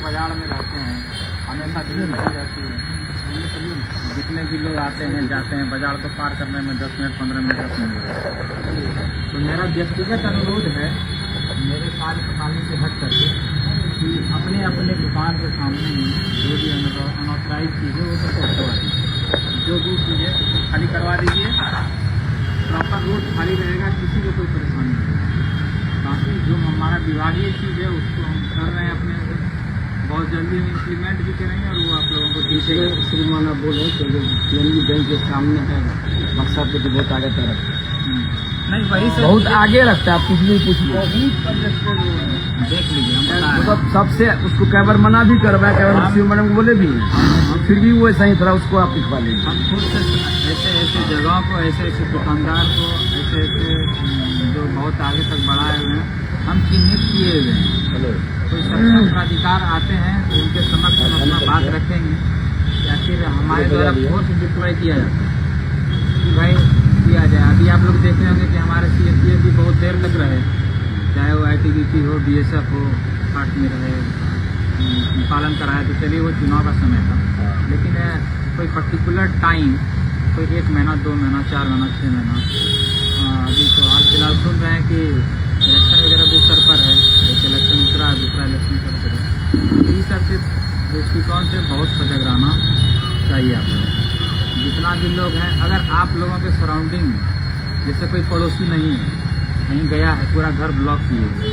बाजार में रहते हैं, हमेशा भीड़ लगी रहती है। जितने भी लोग आते हैं जाते हैं, बाजार को पार करने में 10 मिनट 15 मिनट लगते हैं। तो मेरा व्यक्तिगत अनुरोध है मेरे कार्य प्रणाली से हट करके कि अपने अपने दुकान के सामने ही जो भी अनऑथराइज चीज़ है वो सब हटवा दीजिए। जो भी चीज़ है उसको खाली करवा दीजिए। प्रॉपर रोड खाली रहेगा, किसी को कोई परेशानी नहीं है। बाकी जो हमारा विभागीय चीज़ है उसको हम कर रहे हैं अपने बहुत जल्दी हम इम्प्लीमेंट भी करेंगे और वो आप लोगों को दूसरे श्रीमान आप बोले तो जो पीएनबी बैंक के सामने है बक्सा पे तो बहुत आगे तरफ नहीं वही से बहुत आगे रखता है। आप कुछ भी पूछिए, देख लीजिए हम बता रहे मतलब सबसे उसको कैबर मना भी करवाया, कैबर शिव मैडम बोले भी फिर भी वो सही तरह उसको आप लिखवा लीजिए। हम खुद से ऐसे ऐसे जगहों को ऐसे ऐसे दुकानदार को ऐसे ऐसे जो बहुत आगे तक बढ़ाए हुए हैं हम चिन्हित किए हुए हैं। कोई सक्षम प्राधिकार आते हैं तो उनके समक्ष हम अपना बात रखेंगे या फिर हमारे द्वारा फोर्स डिप्लॉय किया जाता है कि भाई किया जाए। अभी आप लोग देख रहे होंगे कि हमारे CSPF भी बहुत देर तक रहे, चाहे वो ITBP हो, BSF हो, हाट में रहे, पालन कराया। तो चलिए वो चुनाव का समय था, लेकिन कोई पर्टिकुलर टाइम, कोई 1 महीना 2 महीना 4 महीना 6 महीना अभी तो हाल फिलहाल सुन रहे हैं कि इलेक्शन वगैरह भी सर पर है, एक इलेक्शन उतरा दूसरा इलेक्शन सर पर है। इसी सर से दृष्टिकोण से बहुत सजग रहना चाहिए आप लोग। जितना भी लोग हैं, अगर आप लोगों के सराउंडिंग में जैसे कोई पड़ोसी नहीं है, कहीं गया है पूरा घर ब्लॉक किए हुए,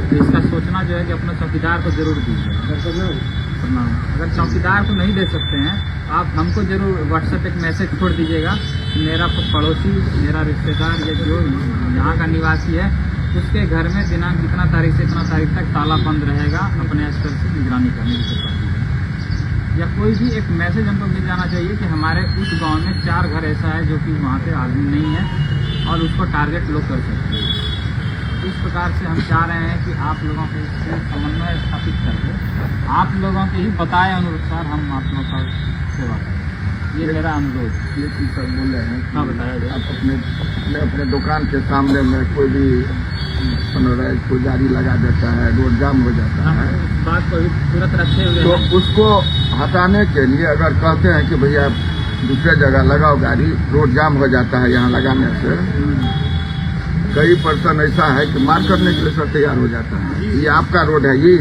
तो इसका सोचना जो है कि अपने चौकीदार को जरूर दीजिए। अगर चौकीदार को नहीं दे सकते हैं आप हमको जरूर व्हाट्सएप एक मैसेज छोड़ दीजिएगा कि मेरा पड़ोसी, मेरा रिश्तेदार या जो यहाँ का निवासी है उसके घर में दिनांक इतना तारीख से इतना तारीख तक ताला बंद रहेगा, अपने स्तर से निगरानी करने की जरूरत है। या कोई भी एक मैसेज हमको मिल जाना चाहिए कि हमारे उस गांव में 4 घर ऐसा है जो कि वहाँ पे आदमी नहीं है और उसको टारगेट लोग कर सकते हैं। इस प्रकार से हम चाह रहे हैं कि आप लोगों के इससे समन्वय स्थापित करके आप लोगों के ही बताए अनुसार हम आप लोगों का सेवा करें। ये मेरा अनुरोध। ये चीज सर बोल रहे हैं। हाँ बताया जाए। आप अपने दुकान के सामने में कोई भी कोई गाड़ी लगा देता है, रोड जाम हो जाता है, बात को तुरंत रखे हुए तो उसको हटाने के लिए अगर कहते हैं कि भैया दूसरे जगह लगाओ गाड़ी, रोड जाम हो जाता है यहाँ लगाने से, कई पर्सन ऐसा है कि मार करने के लिए सब तैयार हो जाता है। ये आपका रोड है, ये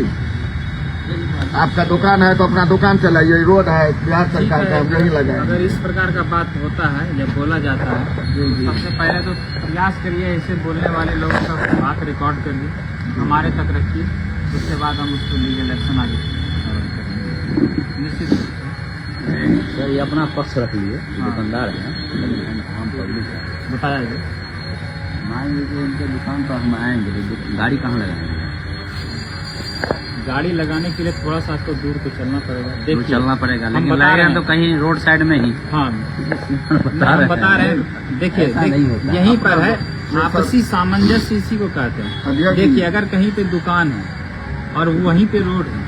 आपका दुकान है तो अपना दुकान चलाइए, रोड है बिहार सरकार का, हम यही लगाए। अगर इस प्रकार का बात होता है जब बोला जाता है, सबसे पहले तो प्रयास करिए ऐसे बोलने वाले लोगों का बात रिकॉर्ड करिए, हमारे तक रखिए, उसके बाद हम उसको लीगल एक्शन आगे निश्चित रूप से। सर ये अपना पक्ष रख लिए, दुकानदार है, हम पब्लिक है, बताया जाए। मान लीजिए इनके दुकान पर हम आएंगे, गाड़ी कहाँ लगाएंगे? गाड़ी लगाने के लिए थोड़ा सा आपको दूर तो चलना पड़ेगा, देखिए चलना पड़ेगा, हम लेकिन बता रहे हैं तो कहीं रोड साइड में ही। हाँ हम बता रहे हैं, देखिए यहीं पर है आपसी सामंजस्य, इसी को कहते हैं। देखिए अगर कहीं पे दुकान है और वहीं पे रोड है,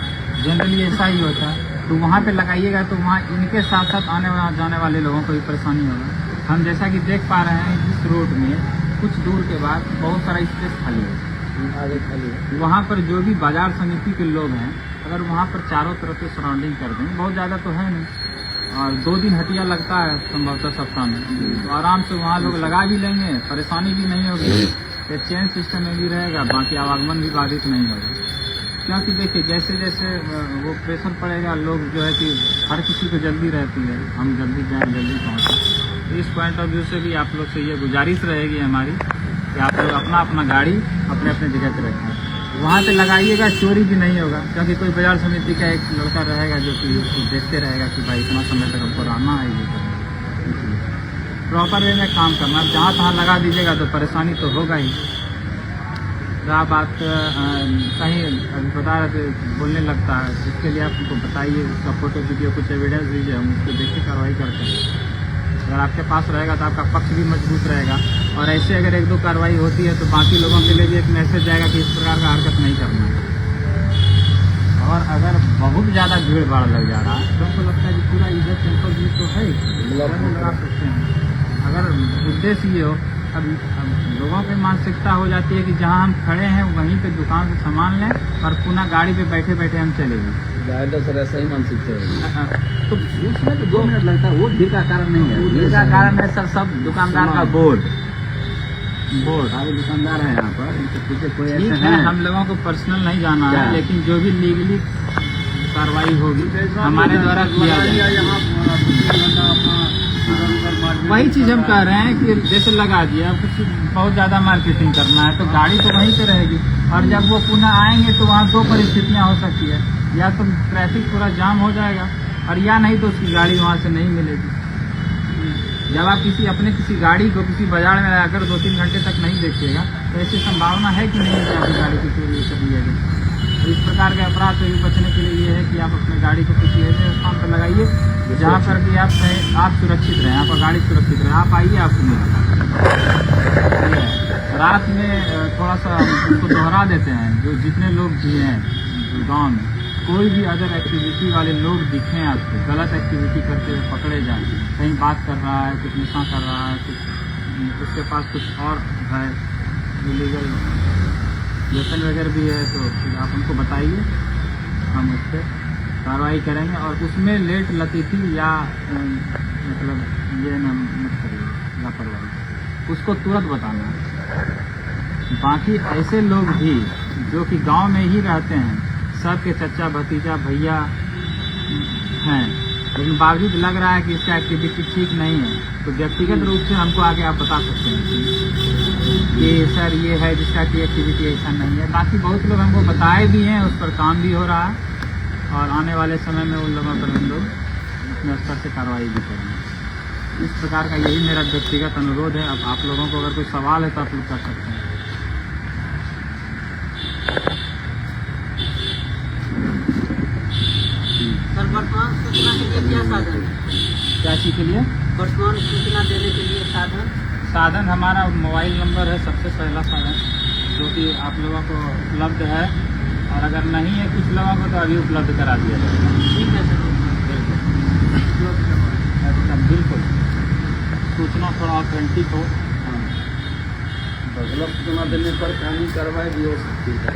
जनरली ऐसा ही होता है, तो वहाँ पे लगाइएगा तो वहाँ इनके साथ साथ आने जाने वाले लोगों को भी परेशानी होगा। हम जैसा कि देख पा रहे हैं इस रोड में कुछ दूर के बाद बहुत सारा स्पेस खाली है, आगे खाली है। वहाँ पर जो भी बाजार समिति के लोग हैं, अगर वहाँ पर चारों तरफ से सराउंडिंग कर दें, बहुत ज़्यादा तो है नहीं, और 2 दिन हटिया लगता है संभवतः सप्ताह में, तो आराम से वहाँ लोग लगा भी लेंगे, परेशानी भी नहीं होगी, एक चेन सिस्टम में भी रहेगा, बाकी आवागमन भी बाधित नहीं होगा। क्योंकि देखिए जैसे जैसे वो प्रेशर पड़ेगा, लोग जो है कि हर किसी को जल्दी रहती है, हम जल्दी जाएँ जल्दी पहुँचें। इस पॉइंट ऑफ व्यू से भी आप लोग से ये गुजारिश रहेगी हमारी कि आप लोग अपना अपना गाड़ी अपने अपने जगह पे रखें, वहाँ पे लगाइएगा, चोरी भी नहीं होगा। क्योंकि कोई बाजार समिति का एक लड़का रहेगा जो कि देखते रहेगा कि भाई इतना समय तक हमको रहना है, ये प्रॉपर वे में काम करना। जहाँ तहाँ लगा दीजिएगा तो परेशानी तो होगा ही। रहा बात कहीं बता रहे थे बोलने लगता है, इसके लिए आप उनको बताइए, उसका फोटो वीडियो कुछ एविडेंस दीजिए, हम उसको देख के कार्रवाई करते हैं। अगर आपके पास रहेगा तो आपका पक्ष भी मजबूत रहेगा, और ऐसे अगर 1-2 कार्रवाई होती है तो बाकी लोगों के लिए भी एक मैसेज जाएगा कि इस प्रकार का हरकत नहीं करना है। और अगर बहुत ज़्यादा भीड़ भाड़ लग जा रहा है तो हमको लगता है कि पूरा इधर टेम्पल भी तो है, लगा सकते हैं। अगर उद्देश्य ये हो अब लोगों की मानसिकता हो जाती है कि जहाँ हम खड़े हैं वहीं पे दुकान से सामान लें और पुनः गाड़ी पे बैठे बैठे हम चले गए। सर ऐसा ही मानसिकता है। तो उसमें तो 2 मिनट लगता है, वो भीड़ का कारण नहीं है। भीड़ का कारण है सर सब दुकानदार का बोर्ड सारे दुकानदार हैं यहाँ पर, इनके पीछे कोई ठीक ऐसा है। हम लोगों को पर्सनल नहीं जाना है, लेकिन जो भी लीगली कार्रवाई होगी हमारे द्वारा किया जाएगा। वही चीज हम कह रहे हैं कि जैसे लगा दिया, अब कुछ बहुत ज्यादा मार्केटिंग करना है तो गाड़ी तो वहीं पे रहेगी, और जब वो पुनः आएंगे तो वहाँ 2 परिस्थितियाँ हो सकती है, या तो ट्रैफिक पूरा जाम हो जाएगा और या नहीं तो उसकी गाड़ी वहाँ से नहीं मिलेगी। जब आप किसी गाड़ी को किसी बाजार में लगाकर 2-3 घंटे तक नहीं देखिएगा तो ऐसी संभावना है कि नहीं कि आपकी गाड़ी की चोरी कर ली जाएगी। तो इस प्रकार के अपराध से भी बचने के लिए ये है कि आप अपनी गाड़ी को किसी ऐसे स्थान पर लगाइए जहाँ पर कि आप सुरक्षित रहें, आपका गाड़ी सुरक्षित रहे। आप आइए, आपको मिलेगा। रात में थोड़ा सा उसको दोहरा देते हैं, जो जितने लोग भी हैं गाँव में, कोई भी अदर एक्टिविटी वाले लोग दिखें आपको गलत एक्टिविटी करते हुए पकड़े जाएं, कहीं बात कर रहा है, कुछ नशा कर रहा है, कुछ उसके पास कुछ और है इलीगल वेपन वगैरह भी है, तो फिर आप हमको बताइए, हम उस पर कार्रवाई करेंगे। और उसमें लेट लतीफ़ी या मतलब ये न मत करिए लापरवाही, उसको तुरंत बताना है। बाकी ऐसे लोग भी जो कि गांव में ही रहते हैं, सबके चचा भतीजा भैया हैं, लेकिन बावजूद लग रहा है कि इसका एक्टिविटी ठीक नहीं है, तो व्यक्तिगत रूप से हमको आगे आप बता सकते हैं कि सर ये है जिसका की एक्टिविटी ऐसा नहीं है। बाकी बहुत लोग हमको बताए भी हैं, उस पर काम भी हो रहा है, और आने वाले समय में उन लोगों पर हम लोग अपने स्तर से कार्रवाई भी करेंगे। इस प्रकार का यही मेरा व्यक्तिगत अनुरोध है। अब आप लोगों को अगर कोई सवाल है तो आप लोग कर सकते हैं। सर वर्तमान सूचना के लिए क्या साधन है? क्या चीज़ के लिए? वर्तमान सूचना देने के लिए साधन हमारा मोबाइल नंबर है सबसे पहला साधन, जो कि आप लोगों को उपलब्ध है, और अगर नहीं है कुछ लोगों को तो अभी उपलब्ध करा दिया जाएगा। ठीक है सर, बिल्कुल सूचना थोड़ा ऑथेंटिक हो। गलत सूचना देने पर कानूनी कार्रवाई भी हो सकती है।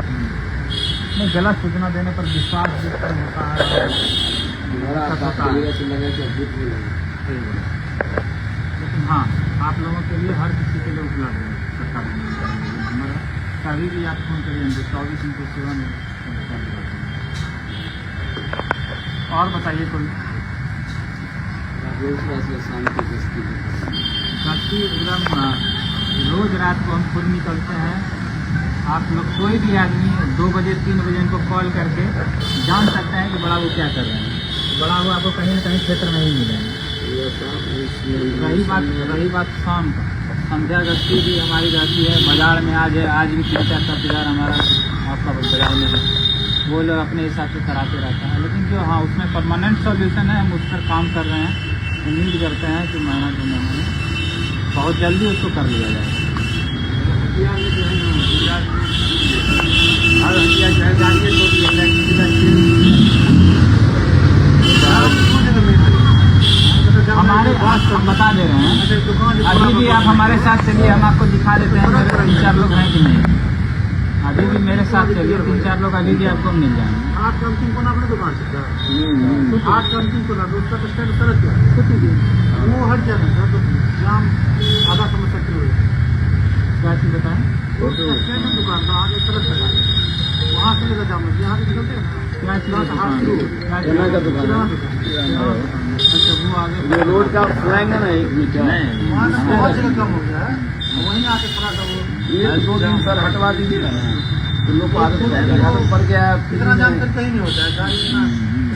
नहीं, गलत सूचना देने पर विश्वास जिस पर होता है लेकिन हाँ, आप लोगों के लिए हर किसी के लिए उपलब्ध है सरकार नंबर है, कभी भी आप फोन करिए, 24 इंटू 7 में। और बताइए कोई गश्ती एकदम रोज रात को हम खुद निकलते हैं। आप लोग कोई भी आदमी 2 बजे 3 बजे इनको कॉल करके जान सकते हैं कि बड़ा वो क्या कर रहे हैं। बड़ा वो आपको कहीं न कहीं क्षेत्र में ही मिलेंगे। रही बात शाम का, संध्या गश्ती भी हमारी रहती है। बाजार में आज भी 3-4 बाजार हमारा आपका बाजार में है, वो लोग अपने हिसाब से कराते रहते हैं। लेकिन जो हाँ उसमें परमानेंट सॉल्यूशन है, हम उस पर काम कर रहे हैं। उम्मीद करते हैं कि महीना 2 महीने में बहुत जल्दी उसको कर लिया जाएगा। हमारे हम बता दे रहे हैं, अभी भी आप हमारे साथ चलिए, हम आपको दिखा देते हैं। मेरे 3-4 लोग हैं कि नहीं, अभी भी मेरे साथ चलिए, 3-4 लोग अभी भी आपको मिल जाएंगे। 8 कंपनी को ना अपने दुकान से 8 कंपनी को ना उसका तो स्टैंड सरक वो हट जाना था, तो जाम आधा समझ सकते हुए क्या चीज़ बताएं? दुकान तो आगे तरफ लगा वहाँ से लेकर जाम यहाँ से निकलते हैं। क्या चीज़ का दुकान अच्छा, वो आगे रोड का फ्लैंग है ना 1 मीटर, वहाँ से बहुत जगह कम हो गया है, वहीं आके थोड़ा सा वो 2 दिन सर हटवा दीजिए ना, तो लोग को आदत पड़ गया। इतना जाम तक कहीं नहीं होता है, गाड़ी इतना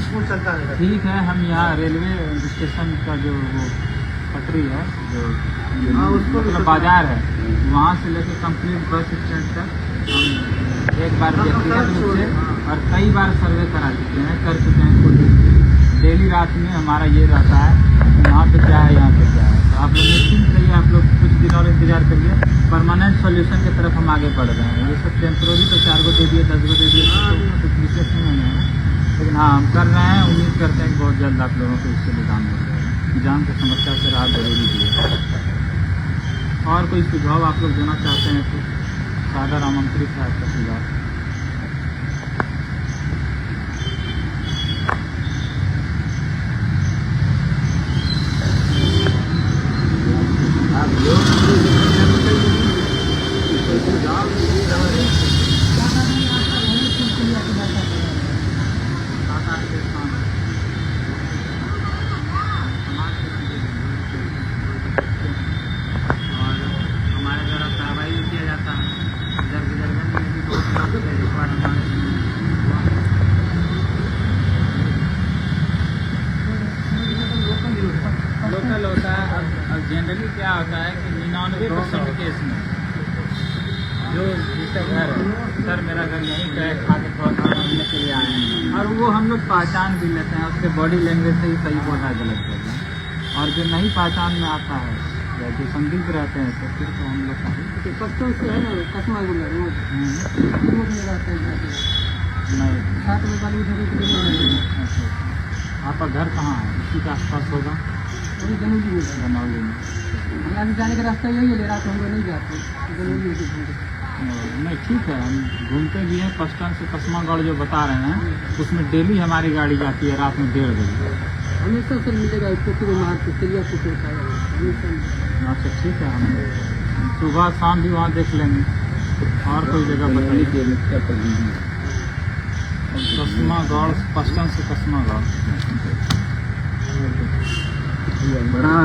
स्कूल चलता है। ठीक है, हम यहाँ रेलवे स्टेशन का जो वो पटरी है, जो उसको मतलब बाजार है, वहाँ से लेके कंप्लीट बस स्टैंड तक हम एक बार व्यक्तिगत रूप से और कई बार सर्वे करा चुके हैं, कर चुके हैं खुद। डेली रात में हमारा ये रहता है यहाँ पे क्या है, यहाँ पे क्या है। तो आप लोग निश्चिंत रहिए, आप लोग कुछ दिन और इंतजार करिए, परमानेंट सॉल्यूशन की तरफ हम आगे बढ़ रहे हैं। ये सब टेम्प्रोरी तो 4 को दे दिए, 10 को दे दिए, तो कुछ विशेष नहीं है, लेकिन हाँ हम कर रहे हैं। उम्मीद करते हैं कि बहुत जल्द आप लोगों को इससे निदान हो जाएगा। जान की समस्या से राहत जरूरी भी है। और कोई सुझाव आप लोग देना चाहते हैं तो सादर आमंत्रित है आपका सुझाव। लोकल होता है। अब जनरली क्या होता है कि 99% केस में जो जिसका घर है, सर मेरा घर यहीं पे है, खा के थोड़ा खाना मिलने के लिए आए हैं, और वो हम लोग पहचान भी लेते हैं, उसके बॉडी लैंग्वेज से ही सही बोलना है गलत बोलना है। और जो नहीं पहचान में आता है या जो संदिग्ध रहते हैं तो फिर तो हम लोग पत्तों से है ना कसमा गुना रोज में रहते हैं नहीं। 7 बजे वाली उधर अच्छा, आपका घर कहाँ है? इसी के आसपास होगा, वही जनौली में बनौली में। हमारा भी जाने का रास्ता यही है, ले रात हम लोग नहीं जाते जनौली में घूमते। नहीं ठीक है, हम घूमते भी हैं। बस स्टैंड से कसमागढ़ जो बता रहे हैं उसमें डेली हमारी गाड़ी जाती है रात में 1:30 बजे। हमेशा सर मिलेगा कुकुर मार के चिड़िया कुकुर का हमेशा। अच्छा ठीक है, हम सुबह शाम भी वहाँ देख लेंगे। और कोई जगह बताइए। कसमागढ़, बस स्टैंड से कसमागढ़ बड़ा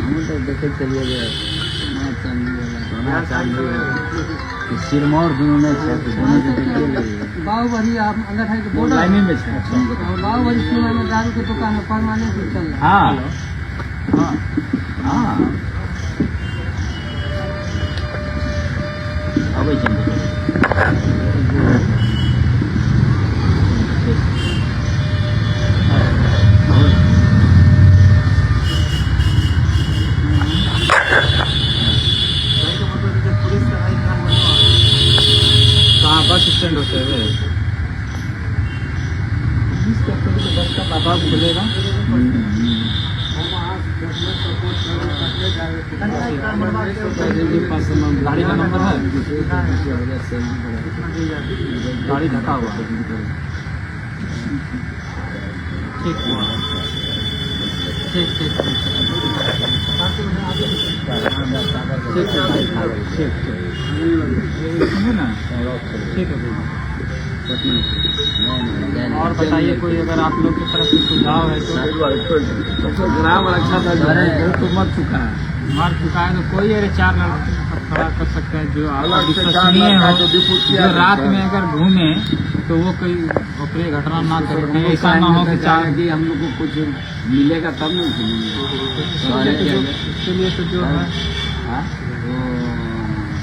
हम तो देखे चलिए गए सोना चांदी सिरमौर दोनों में है, दोनों के देखिए बाहुबली आप अंदर है तो बोर्डर लाइनिंग में है। बाहुबली सिनेमा में दारू की दुकान है, परमानेंट चल रहा है। हाँ हेलो, हाँ हाँ अबै चलिए कहाँ बस स्टैंड होते हुए बस का बाबा खुलेगा। गाड़ी का नंबर है, गाड़ी ढका हुआ है। ठीक ठीक ठीक ठीक सुनिए ना, ठीक है भैया। और बताइए कोई अगर आप लोग की तरफ से सुझाव है तो। ग्राम रक्षा दल तो मर चुका है, मर चुका है तो कोई अरे 4 लड़के खड़ा कर सकते हैं जो अलग से विश्वसनीय चार हो, लड़का जो डिपूट किया जो रात जाता है। में अगर घूमे तो वो कोई अप्रिय घटना ना करे। कहीं ऐसा ना हो कि चार कि हम लोग को कुछ मिलेगा तब नहीं सुनेंगे। इसके लिए तो जो है वो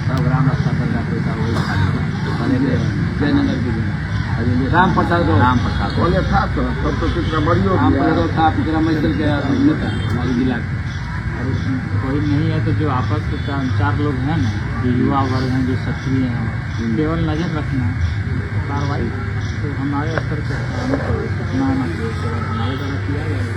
सब ग्राम रक्षा दल का पैसा वही खाली जयनगर की राम प्रसाद पहले था तो तब तो कितना बड़ियों राम गया। प्रसाद था पिछड़ा मंजिल के नेता हमारे जिला का। और कोई नहीं है तो जो आपस के 4 लोग हैं ना, जो युवा वर्ग हैं, जो सक्रिय हैं, केवल नजर रखना है। कार्रवाई तो हमारे स्तर पर हमारे द्वारा किया जाएगा।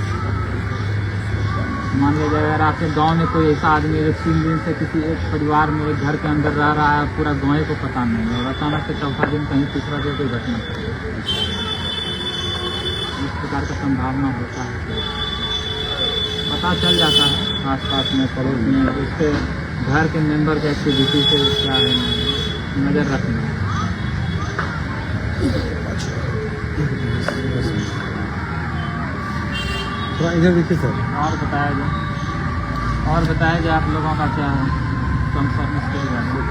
मान लीजिए अगर आपके गांव में कोई ऐसा आदमी है जो 3 दिन से किसी एक परिवार में एक घर के अंदर रह रहा है, पूरा गाँव को पता नहीं है, और अचानक से चौथा दिन कहीं तीसरा दिन कोई घटना इस प्रकार का संभावना होता है। पता चल जाता है आसपास में, पड़ोस में, उसके घर के मेंबर के एक्टिविटी से क्या है, नज़र रखना। थोड़ा इधर देखिए सर। और बताया जाए आप लोगों का क्या है कंसर्न इसके बारे में?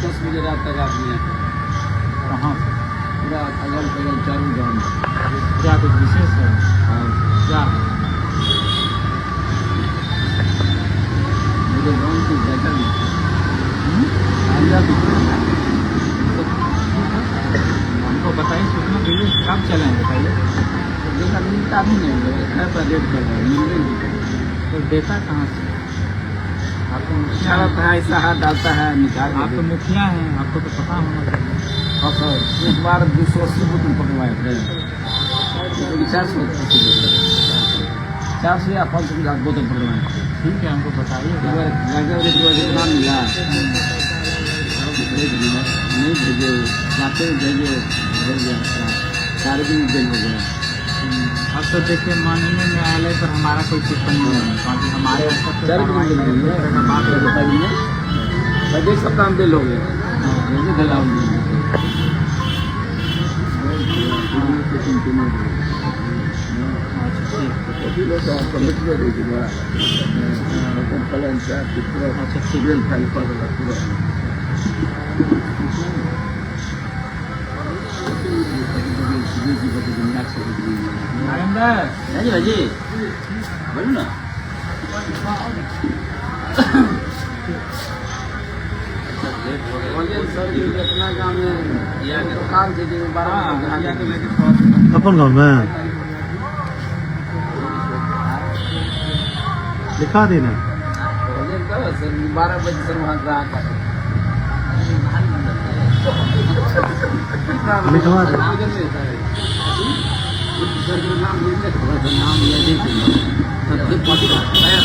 10 बजे रात तक आदमी है कहाँ से पूरा अगल बगल चारों गाँव में। क्या कुछ विशेष है? और क्या है? मेरे गाँव की जगह में हमको बताइए, सूचना दीजिए, कब चलें बताइए। जगह मिलता भी नहीं है, घर पर रेट कर रहे हैं, मिलने नहीं। तो देता कहाँ से? आपको मुखिया है ऐसा हाथ डालता है निकाल आप तो मुखिया हैं, आपको तो पता होना चाहिए। और सर एक बार 280 बोतल पकड़वाए थे, 400 या 500 बोतल पकड़वाए थे। ठीक है, हमको बताइए। कितना मिला नहीं भेजे, जाते भेजे, हो गया 4 दिन दिन हो गया। अब तो देखिए माननीय न्यायालय पर हमारा कोई टिप्पणी नहीं है, क्योंकि हमारे स्तर पर कार्रवाई नहीं है। बात है एक सप्ताह में बिल हो गया। नरेंद्र भाजी बोलो ना। अपना काम है दुकान से 12 अपन गाँव में दिखा देना 12 बजे से वहाँ ग्राहक लिखवा दे।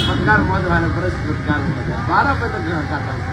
पत्रकार महोदय पुरस्कार 12 बजे तक ग्राहक आता है।